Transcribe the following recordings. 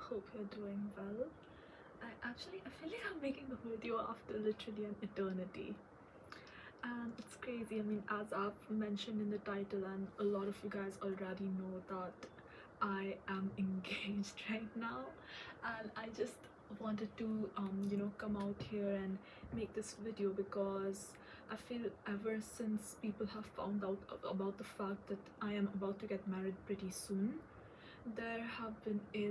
Hope you're doing well. I feel like I'm making a video after literally an eternity. And it's crazy. I mean, as I've mentioned in the title, and a lot of you guys already know that I am engaged right now, and I just wanted to, come out here and make this video because I feel ever since people have found out about the fact that I am about to get married pretty soon, there have been a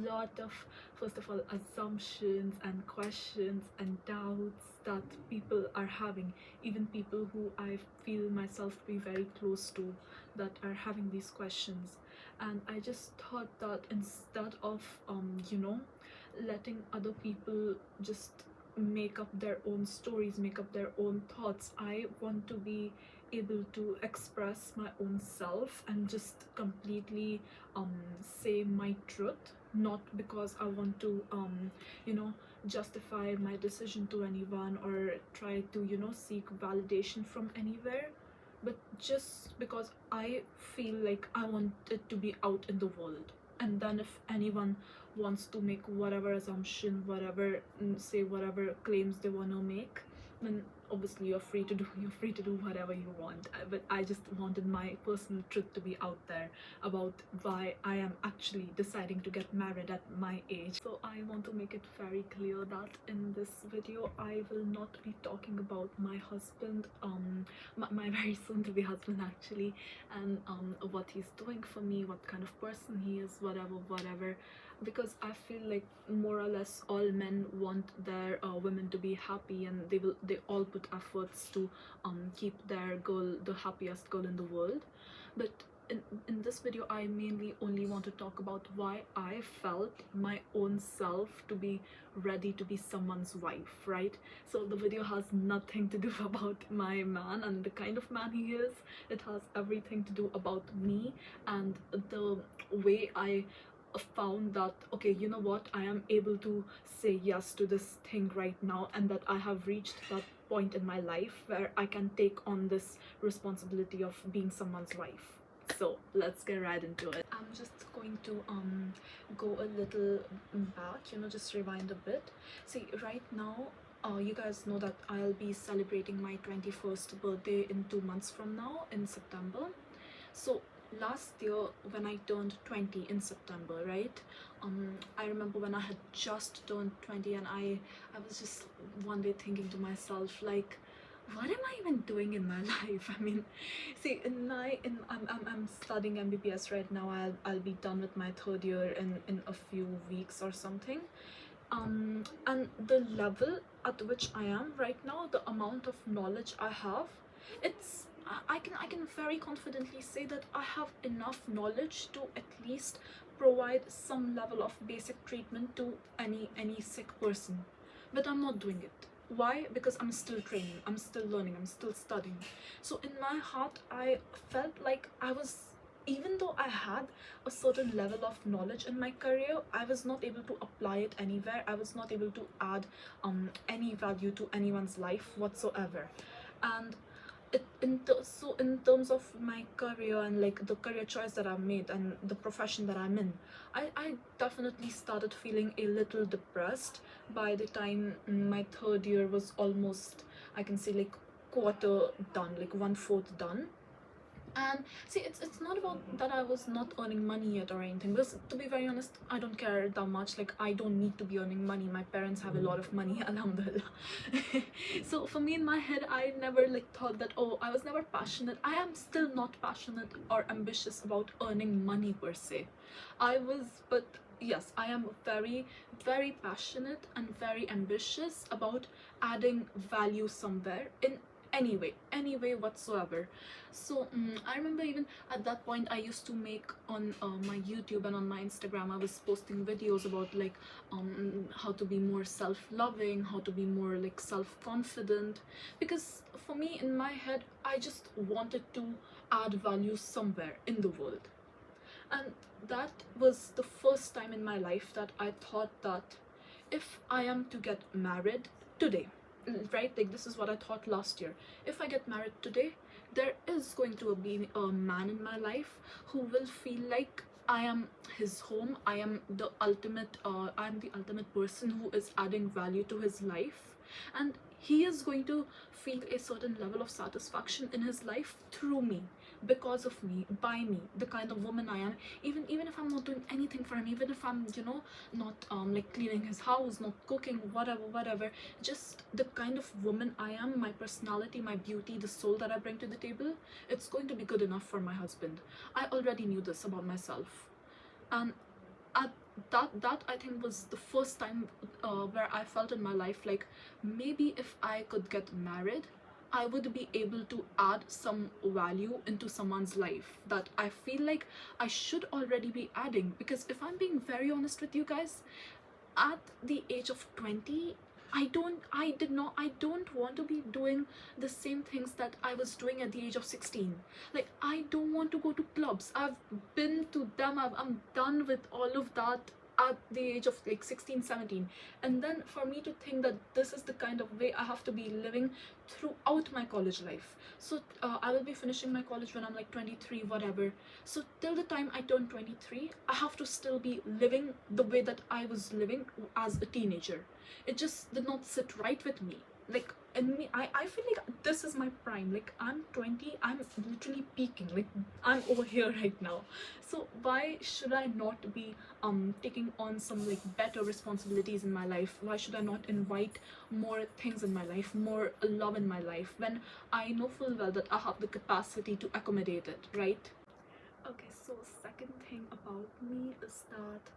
lot of, first of all, assumptions and questions and doubts that people are having, even people who I feel myself to be very close to, that are having these questions. And I just thought that instead of letting other people just make up their own stories, make up their own thoughts, I want to be able to express my own self and just completely say my truth, not because I want to justify my decision to anyone or try to seek validation from anywhere, but just because I feel like I want it to be out in the world. And then if anyone wants to make whatever assumption, whatever say whatever claims they want to make, then obviously you're free to do whatever you want. But I just wanted my personal truth to be out there about why I am actually deciding to get married at my age. So I want to make it very clear that in this video I will not be talking about my husband, my very soon to be husband actually, and what he's doing for me, what kind of person he is, whatever, because I feel like more or less all men want their women to be happy, and they all put efforts to keep their girl the happiest girl in the world. But in this video I mainly only want to talk about why I felt my own self to be ready to be someone's wife, right? So the video has nothing to do about my man and the kind of man he is. It has everything to do about me and the way I found that, okay, you know what, I am able to say yes to this thing right now, and that I have reached that point in my life where I can take on this responsibility of being someone's wife. So let's get right into it. I'm just going to go a little back, just rewind a bit. See, right now, you guys know that I'll be celebrating my 21st birthday in 2 months from now, in September. So last year when I turned 20 in September, right, I remember when I had just turned 20, and I was just one day thinking to myself, like, what am I even doing in my life? I mean, see, I'm studying MBBS right now. I'll be done with my third year in a few weeks or something. And the level at which I am right now, the amount of knowledge I have, it's I can very confidently say that I have enough knowledge to at least provide some level of basic treatment to any sick person. But I'm not doing it. Why? Because I'm still training, I'm still learning, I'm still studying. So in my heart I felt like I was, even though I had a certain level of knowledge in my career, I was not able to apply it anywhere. I was not able to add any value to anyone's life whatsoever. And so in terms of my career and like the career choice that I've made and the profession that I'm in, I definitely started feeling a little depressed by the time my third year was almost, I can say, like quarter done, like 1/4 done. And see, it's not about that I was not earning money yet or anything, because to be very honest, I don't care that much. Like, I don't need to be earning money. My parents have a lot of money, alhamdulillah. So for me, in my head, I never like thought that, oh, I was never passionate. I am still not passionate or ambitious about earning money per se. But yes, I am very, very passionate and very ambitious about adding value somewhere, in any way whatsoever. So I remember even at that point I used to make on my YouTube and on my Instagram, I was posting videos about like how to be more self-loving, how to be more like self-confident, because for me, in my head, I just wanted to add value somewhere in the world. And that was the first time in my life that I thought that if I am to get married today, right, like this is what I thought last year, if I get married today, there is going to be a man in my life who will feel like I am his home. I am the ultimate person who is adding value to his life, and he is going to feel a certain level of satisfaction in his life through me, because of me, by me, the kind of woman I am. Even if I'm not doing anything for him, even if I'm, not like cleaning his house, not cooking, whatever, just the kind of woman I am, my personality, my beauty, the soul that I bring to the table, it's going to be good enough for my husband. I already knew this about myself. And at that I think was the first time where I felt in my life like, maybe if I could get married, I would be able to add some value into someone's life that I feel like I should already be adding. Because if I'm being very honest with you guys, at the age of 20, I don't want to be doing the same things that I was doing at the age of 16. Like, I don't want to go to clubs. I've been to them. I'm done with all of that at the age of like 16, 17. And then for me to think that this is the kind of way I have to be living throughout my college life. So I will be finishing my college when I'm like 23, whatever. So till the time I turn 23, I have to still be living the way that I was living as a teenager. It just did not sit right with me. Like, in me, I feel like this is my prime. Like, I'm 20, I'm literally peaking. Like, I'm over here right now. So why should I not be taking on some like better responsibilities in my life? Why should I not invite more things in my life, more love in my life, when I know full well that I have the capacity to accommodate it, right? Okay, so second thing about me is that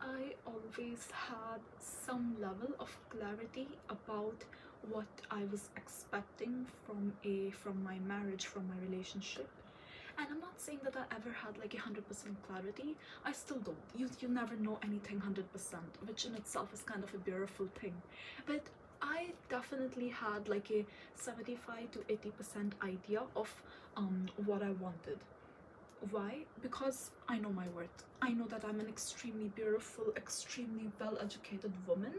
I always had some level of clarity about what I was expecting from my marriage, from my relationship. And I'm not saying that I ever had like 100% clarity. I still don't. You never know anything 100%, which in itself is kind of a beautiful thing. But I definitely had like a 75 to 80% idea of what I wanted. Why? Because I know my worth. I know that I'm an extremely beautiful, extremely well educated woman,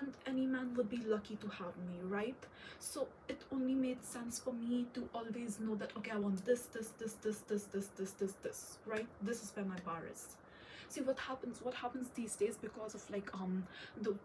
and any man would be lucky to have me, right? So it only made sense for me to always know that, okay, I want this, right? This is where my bar is. See what happens these days, because of like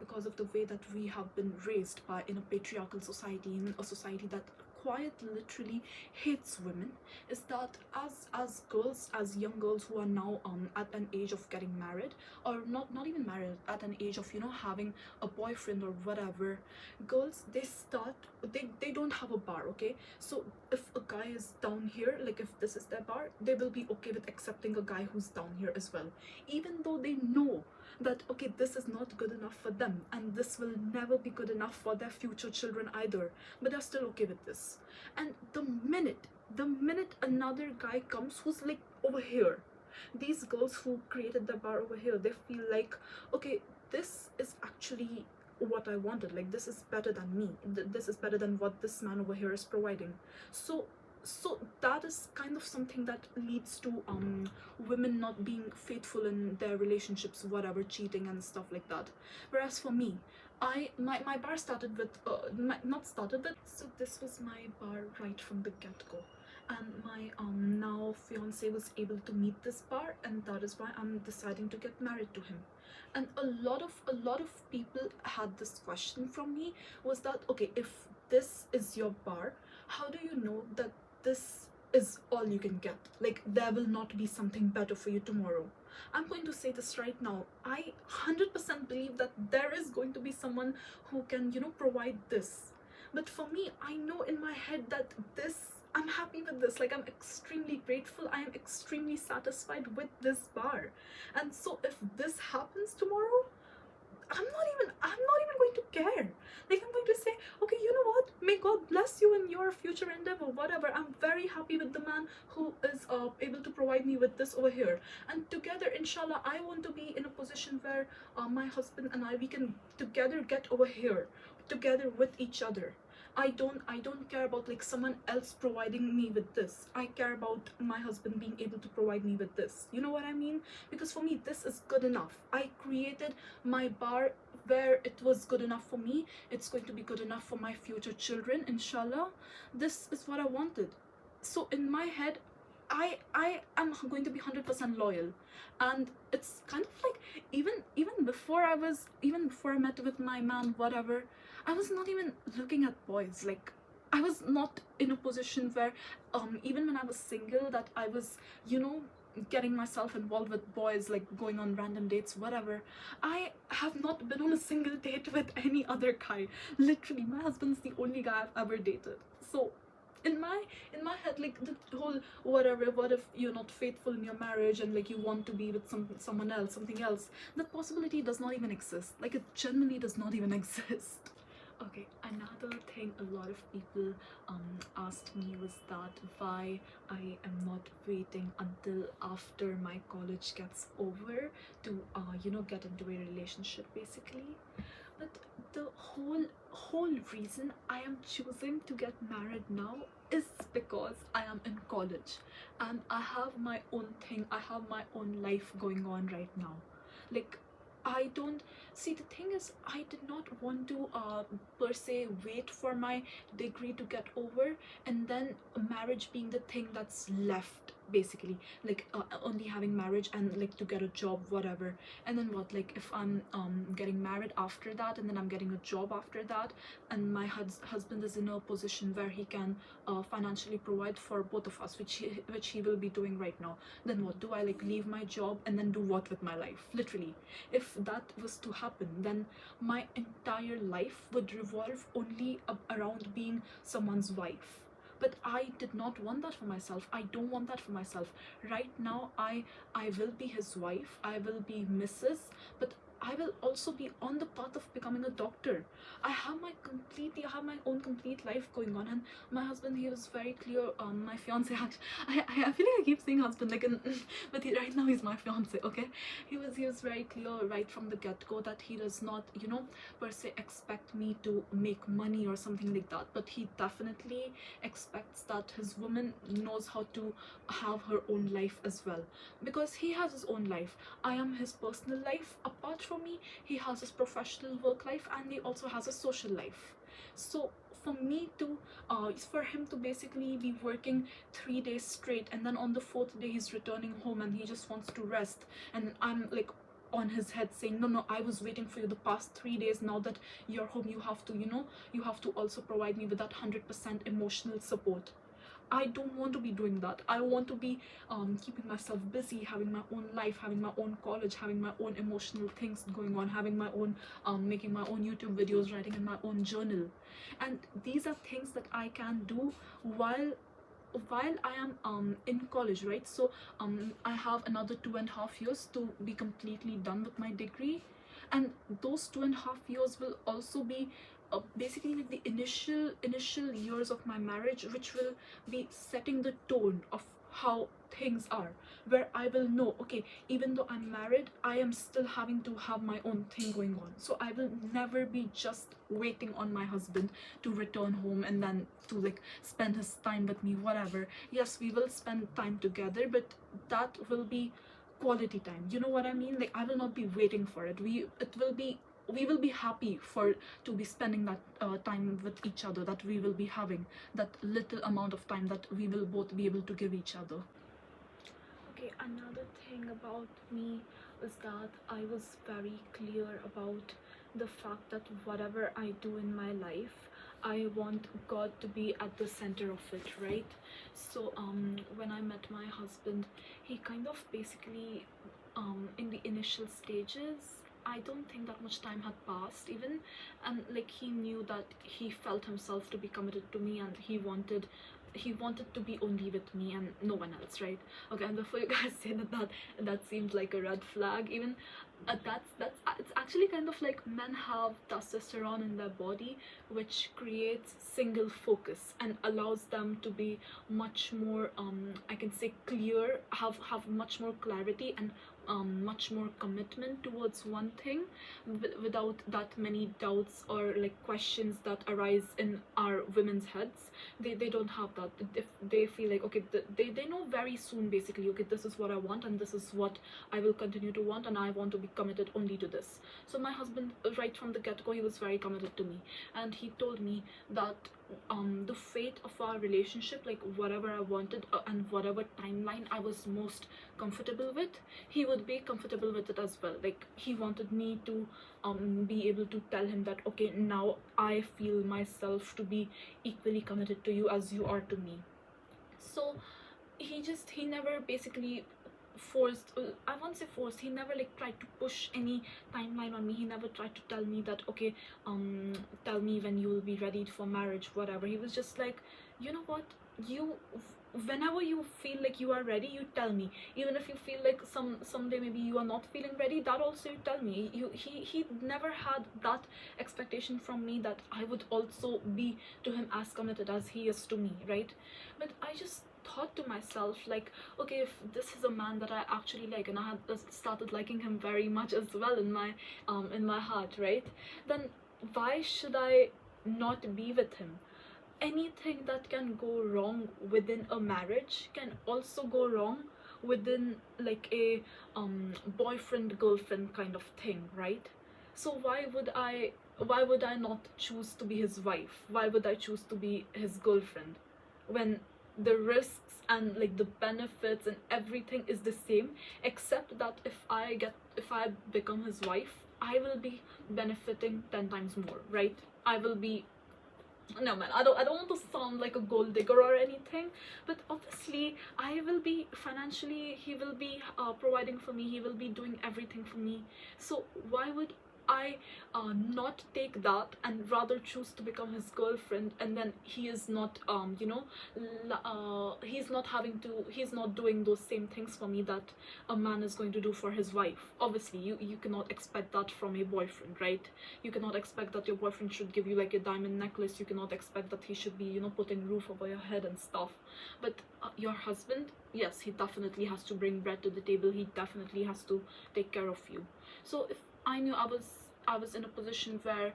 because of the way that we have been raised by in a patriarchal society, in a society that quite literally hates women, is that as girls, as young girls who are now at an age of getting married, or not even married, at an age of having a boyfriend or whatever, girls, they don't have a bar. Okay, so if a guy is down here, like if this is their bar, they will be okay with accepting a guy who's down here as well, even though they know that, okay, this is not good enough for them, and this will never be good enough for their future children either, but they're still okay with this. And the minute another guy comes who's like over here, these girls who created the bar over here, they feel like, okay, this is actually what I wanted. Like, this is better than me. This is better than what this man over here is providing. So that is kind of something that leads to women not being faithful in their relationships, whatever, cheating and stuff like that. Whereas for me, my bar started with not started with, so this was my bar right from the get-go, and my now fiance was able to meet this bar, and that is why I'm deciding to get married to him. And a lot of people had this question from me, was that, okay, if this is your bar, how do you know that this is all you can get? Like, there will not be something better for you tomorrow. I'm going to say this right now. I 100% believe that there is going to be someone who can, provide this. But for me, I know in my head that I'm happy with this. Like, I'm extremely grateful. I am extremely satisfied with this bar. And so if this happens tomorrow, I'm not even going to care. Like, I'm going to say, okay, you know what? May God bless you in your future endeavor, whatever. I'm very happy with the man who is able to provide me with this over here. And together, inshallah, I want to be in a position where my husband and we can together get over here, together with each other. I don't care about like someone else providing me with this. I care about my husband being able to provide me with this. You know what I mean? Because for me, this is good enough. I created my bar where it was good enough for me. It's going to be good enough for my future children, inshallah. This is what I wanted. So in my head, I am going to be 100% loyal. And it's kind of like, even before I met with my man, whatever, I was not even looking at boys. Like, I was not in a position where, even when I was single, that I was, you know, getting myself involved with boys, like going on random dates, whatever. I have not been on a single date with any other guy. Literally, my husband's the only guy I've ever dated. So in my head, like, the whole whatever, what if you're not faithful in your marriage and like you want to be with someone else, something else, that possibility does not even exist. Like, it genuinely does not even exist. Okay, another thing a lot of people asked me was that why I am not waiting until after my college gets over to get into a relationship, basically. But the whole reason I am choosing to get married now is because I am in college and I have my own thing, I have my own life going on right now. Like, I don't see, the thing is, I did not want to per se wait for my degree to get over and then marriage being the thing that's left, basically. Like, only having marriage and like to get a job, whatever. And then what, like, if I'm getting married after that and then I'm getting a job after that, and my husband is in a position where he can financially provide for both of us, which he will be doing right now, then what, do I like leave my job and then do what with my life? Literally, if that was to happen, then my entire life would revolve only around being someone's wife. But I did not want that for myself. I don't want that for myself. Right now, I will be his wife, I will be Mrs., but I will also be on the path of becoming a doctor. I have my own complete life going on. And my husband, he was very clear. My fiance, actually, I feel like I keep saying husband, like, but right now he's my fiance. Okay, he was very clear right from the get-go that he does not, per se expect me to make money or something like that, but he definitely expects that his woman knows how to have her own life as well, because he has his own life. I am his personal life. Apart from me, he has his professional work life and he also has a social life. So for me to for him to basically be working 3 days straight and then on the fourth day he's returning home and he just wants to rest, and I'm like on his head saying, no, I was waiting for you the past 3 days. Now that you're home, you have to, you have to also provide me with that 100% emotional support. I don't want to be doing that. I want to be keeping myself busy, having my own life, having my own college, having my own emotional things going on, having my own, making my own YouTube videos, writing in my own journal. And these are things that I can do while I am in college, right? So I have another 2.5 years to be completely done with my degree, and those 2.5 years will also be basically like the initial years of my marriage, which will be setting the tone of how things are, where I will know, okay, even though I'm married, I am still having to have my own thing going on. So I will never be just waiting on my husband to return home and then to like spend his time with me, whatever. Yes, we will spend time together, but that will be quality time. You know what I mean? Like, I will not be waiting for it. We will be happy for to be spending that time with each other, that we will be having that little amount of time that we will both be able to give each other. Okay, another thing about me is that I was very clear about the fact that whatever I do in my life, I want God to be at the center of it, right? So when I met my husband, he kind of basically in the initial stages, I don't think that much time had passed even, and like he knew that he felt himself to be committed to me, and he wanted to be only with me and no one else, right? Okay, and before you guys say that seems like a red flag, even that's it's actually kind of like men have testosterone in their body, which creates single focus and allows them to be much more I can say clear, have much more clarity and much more commitment towards one thing, without that many doubts or like questions that arise in our women's heads. They don't have that. If they feel like, okay, they know very soon, basically, okay, this is what I want and this is what I will continue to want, and I want to be be committed only to this. So my husband, right from the get-go, he was very committed to me, and he told me that the fate of our relationship, like whatever I wanted, and whatever timeline I was most comfortable with, he would be comfortable with it as well. Like he wanted me to be able to tell him that, okay, now I feel myself to be equally committed to you as you are to me. So he never basically forced, I won't say forced, he never like tried to push any timeline on me. He never tried to tell me that, okay, tell me when you will be ready for marriage, whatever. He was just like, you know what, you, whenever you feel like you are ready, you tell me. Even if you feel like someday maybe you are not feeling ready, that also you tell me. He never had that expectation from me that I would also be to him as committed as he is to me, right? But I just thought to myself, like, okay, if this is a man that I actually like, and I had started liking him very much as well in my heart, right, then why should I not be with him? Anything that can go wrong within a marriage can also go wrong within like a boyfriend girlfriend kind of thing, right? So why would I not choose to be his wife? Why would I choose to be his girlfriend when the risks and like the benefits and everything is the same, except that if I become his wife, I will be benefiting 10 times more, right? I will be, no man, I don't want to sound like a gold digger or anything, but obviously I will be financially, he will be providing for me, he will be doing everything for me. So why would I not take that and rather choose to become his girlfriend, and then he is not he's not doing those same things for me that a man is going to do for his wife. Obviously you cannot expect that from a boyfriend, right? You cannot expect that your boyfriend should give you like a diamond necklace. You cannot expect that he should be putting roof over your head and stuff. But your husband, yes, he definitely has to bring bread to the table. He definitely has to take care of you. So if I knew I was in a position where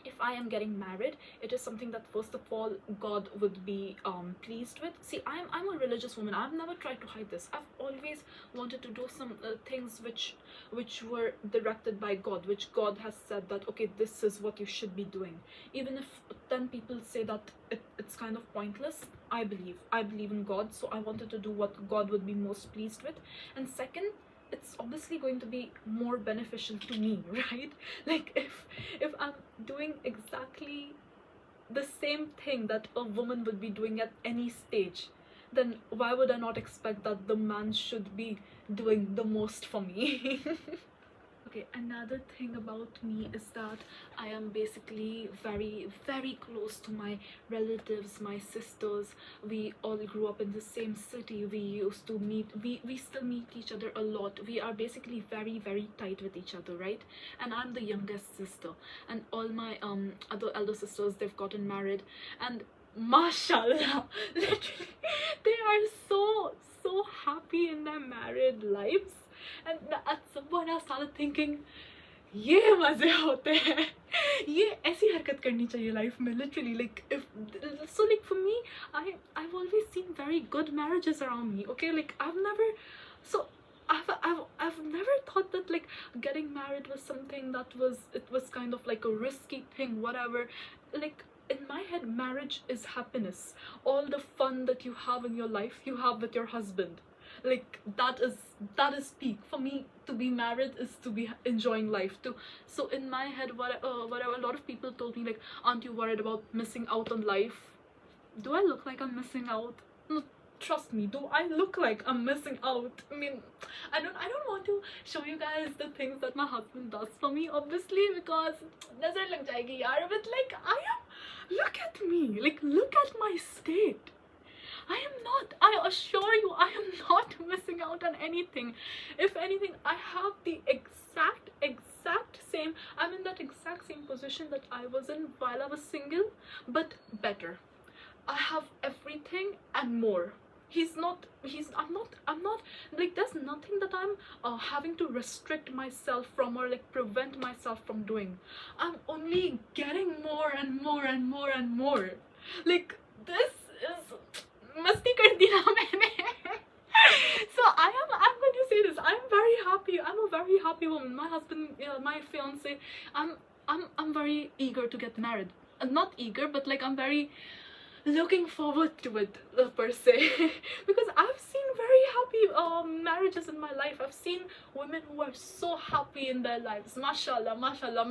if I am getting married, it is something that first of all God would be pleased with. See, I'm a religious woman. I've never tried to hide this. I've always wanted to do some things which were directed by God, which God has said that, okay, this is what you should be doing. Even if 10 people say that it's kind of pointless, I believe in God, so I wanted to do what God would be most pleased with. And second, it's obviously going to be more beneficial to me, right? Like if I'm doing exactly the same thing that a woman would be doing at any stage, then why would I not expect that the man should be doing the most for me? Okay, another thing about me is that I am basically very, very close to my relatives, my sisters. We all grew up in the same city. We used to meet, we still meet each other a lot. We are basically very, very tight with each other, right? And I'm the youngest sister, and all my other elder sisters, they've gotten married, and mashallah, literally, they are so happy in their married lives. And at some point I started thinking, ये मजे होते हैं, ये ऐसी हरकत करनी चाहिए life में, literally. Like if so, like for me, I've always seen very good marriages around me, okay? Like I've never thought that like getting married was something that was kind of like a risky thing, whatever. Like in my head, marriage is happiness. All the fun that you have in your life, you have with your husband. Like that is peak for me. To be married is to be enjoying life too. So in my head, whatever a lot of people told me, like, aren't you worried about missing out on life? Do I look like I'm missing out? No, trust me, do I look like I'm missing out? I mean, I don't want to show you guys the things that my husband does for me, obviously, because nazar lag jayegi yaar. But like, look at me, like, look at my state. I assure you, I am not missing out on anything. If anything, I have the exact same, I'm in that exact same position that I was in while I was single, but better. I have everything and more. I'm not, like, there's nothing that I'm having to restrict myself from or like prevent myself from doing. I'm only getting more and more and more and more. Like, this is मस्ती कर दिया मैंने. So I'm going to say this, I'm very happy. I'm a very happy woman. My husband, my fiance, I'm very eager to get married. Not eager, but like I'm very looking forward to it, per se. Because I've seen very happy marriages in my life. I've seen women who are so happy in their lives. Mashallah, mashallah.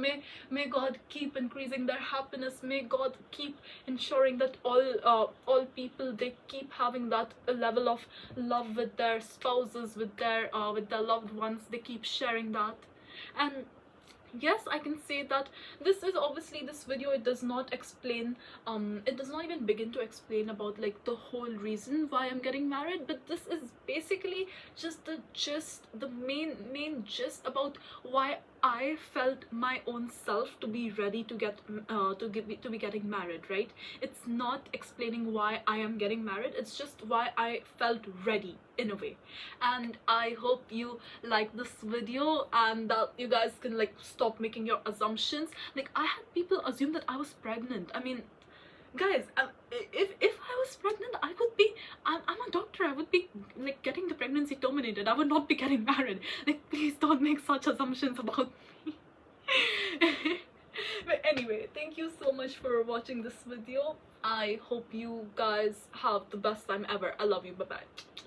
May God keep increasing their happiness. May God keep ensuring that all people, they keep having that level of love with their spouses, with their loved ones. They keep sharing that. And yes, I can say that this is obviously, this video, it does not explain, it does not even begin to explain about like the whole reason why I'm getting married, but this is basically just the gist, the main gist about why I felt my own self to be ready to get to be getting married, right? It's not explaining why I am getting married, it's just why I felt ready in a way. And I hope you like this video and that you guys can like stop making your assumptions. Like, I had people assume that I was pregnant. I mean, guys, if I was pregnant, I would be, I'm a doctor, I would be like getting the pregnancy terminated. I would not be getting married. Like, please don't make such assumptions about me. But anyway, thank you so much for watching this video. I hope you guys have the best time ever. I love you. Bye bye.